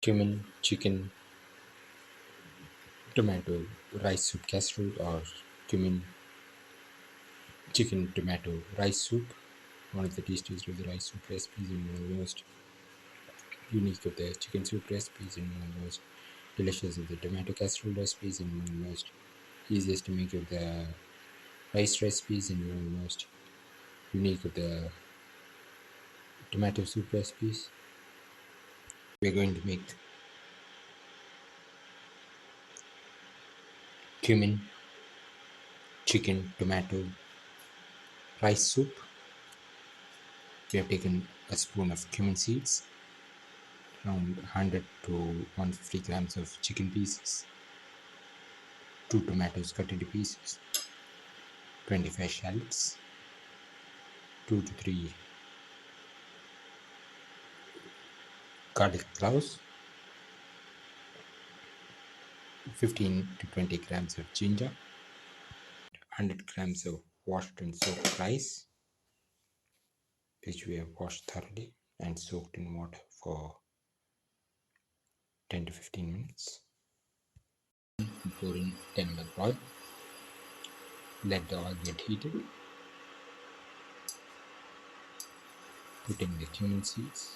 cumin, chicken, tomato, rice soup casserole, or cumin, chicken, tomato, rice soup. One of the tastiest of the rice soup recipes and one of the most unique of the chicken soup recipes and one of the most delicious of the tomato casserole recipes and one of the most easiest to make of the rice recipes and one of the most unique of the tomato soup recipes. We're going to make cumin, chicken, tomato, rice soup. We have taken a spoon of cumin seeds, around 100 to 150 grams of chicken pieces, 2 tomatoes cut into pieces, 25 shallots, 2 to 3 garlic cloves, 15 to 20 grams of ginger, 100 grams of washed and soaked rice, which we have washed thoroughly and soaked in water for 10 to 15 minutes. Pour in 10 ml oil. Let the oil get heated. Put in the cumin seeds.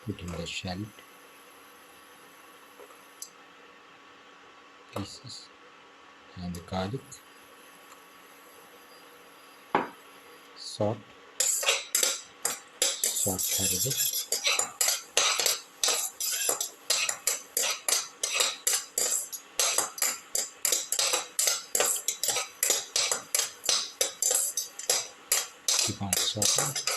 Put in the shallot pieces and the garlic. Salt thoroughly. Keep on sauteing.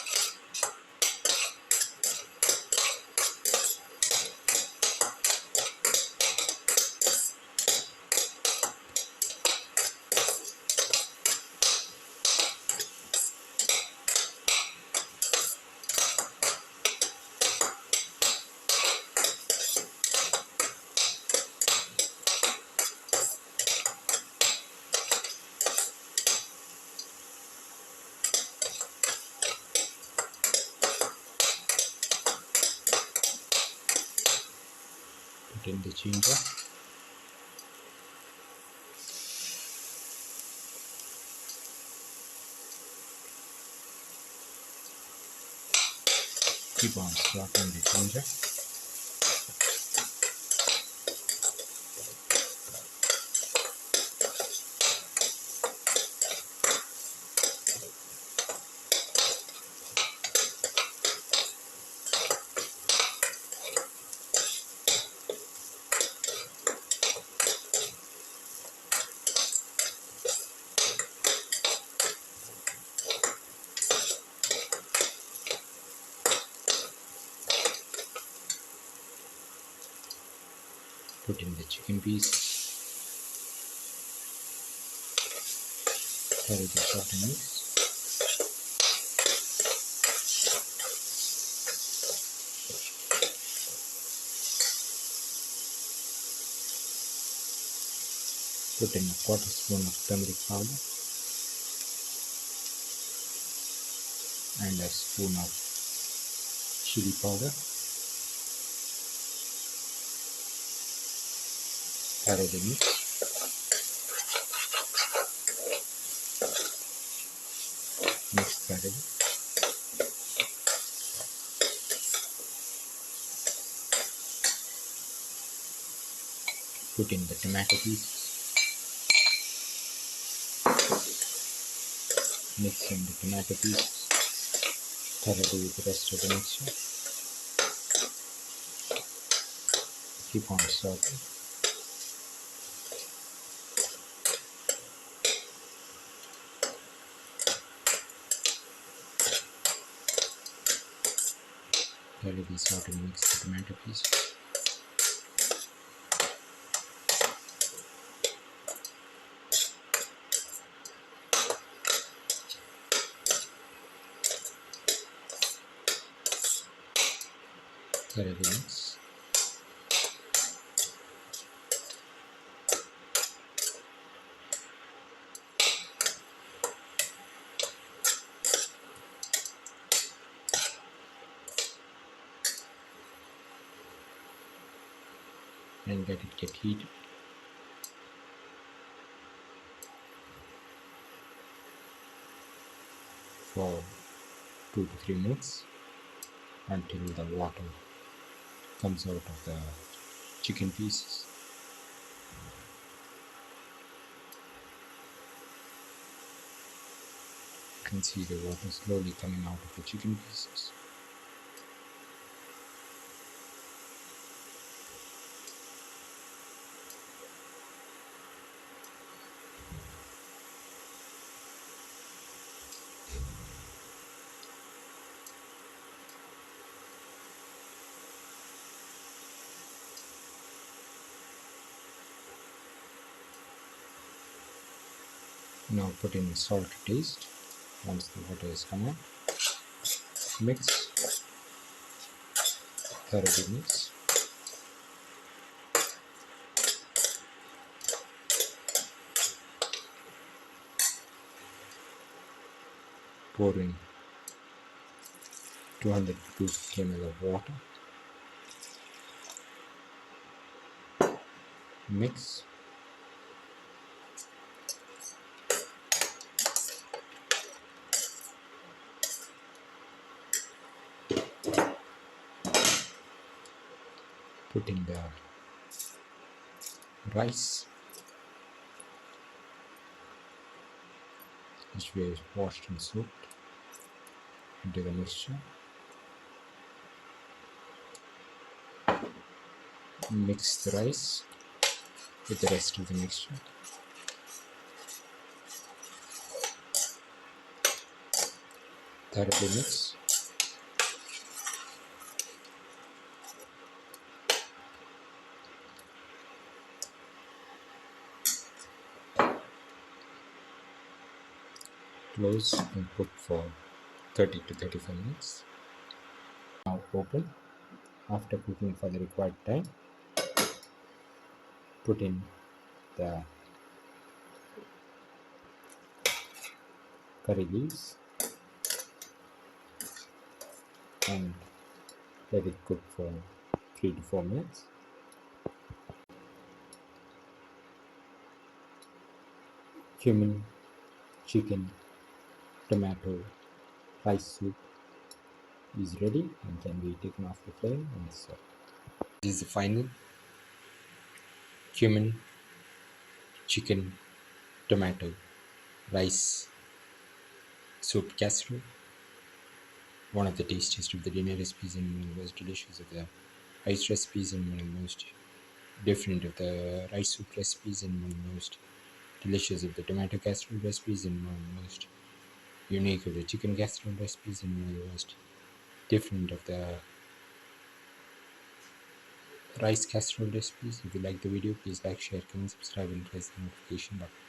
Put in the ginger. Keep on sauteing the ginger. Put in the chicken piece. Thoroughly saute and mix. Put in a quarter spoon of turmeric powder and a spoon of chili powder. Thoroughly mix. Mix thoroughly. Put in the tomato pieces. Mix in the tomato pieces thoroughly with the rest of the mixture. Keep on sauteing. Thoroughly saute and mix the tomato pieces. Thoroughly mix. and let it get heated for 2 to 3 minutes until the water comes out of the chicken pieces. You can see the water slowly coming out of the chicken pieces. Now put in salt to taste. Once the water has come out, mix, thoroughly mix. Pour in 200 to 250 ml of water. Mix. Put in the rice, which we have washed and soaked, into the mixture. Mix the rice with the rest of the mixture. Thoroughly mix. Close and cook for 30 to 35 minutes. Now open. After cooking for the required time, put in the curry leaves and let it cook for 3 to 4 minutes. Cumin, chicken, tomato, rice soup is ready and can be taken off the flame and served. This is the final cumin, chicken, tomato, rice soup casserole. One of the tastiest of the dinner recipes and one of the most delicious of the rice recipes and one of the most different of the rice soup recipes and one of the most delicious of the tomato casserole recipes and one of the most unique of the chicken casserole recipes and one of the most different of the rice casserole recipes. If you like the video, please like, share, comment, subscribe and press the notification button.